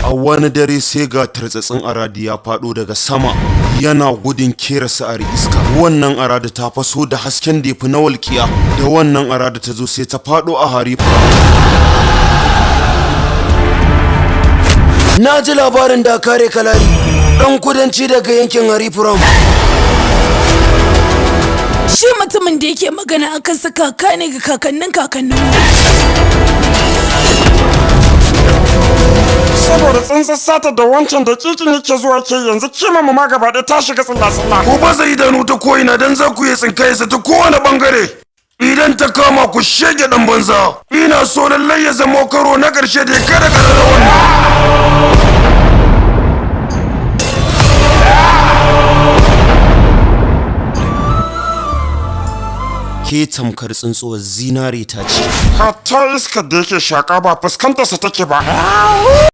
A wani dare sai ga tartsatsin aradi ya faɗo daga sama yana gudun kera sa'ar iska. Wannan arada ta faso da hasken da ya fi na walƙiya. Da wannan arada ta zo sai ta faɗo a harifa. Na ji labarin da kare kalari ɗan kudanci daga yankin harifuram. Shi mutumin da yake magana a kansa kaka ne ga kakannin saboda tsintsar sata da wancan da kikin yake zuwa ke yanzu kima mu ma gaba ɗaya ta shiga tsilla-tsilla. Ku baza idanu ta ko'ina don za ku yi tsinkaye sa ta kowane bangare. Idan ta kama ku shege ɗan banza. Ina so lallai ya zama karo na ƙarshe da ya kada ƙararrawar nan. Ke tamkar tsuntsuwar zinare ta ce. Hatta iskar da yake shaƙa ba fuskantarsa take ba.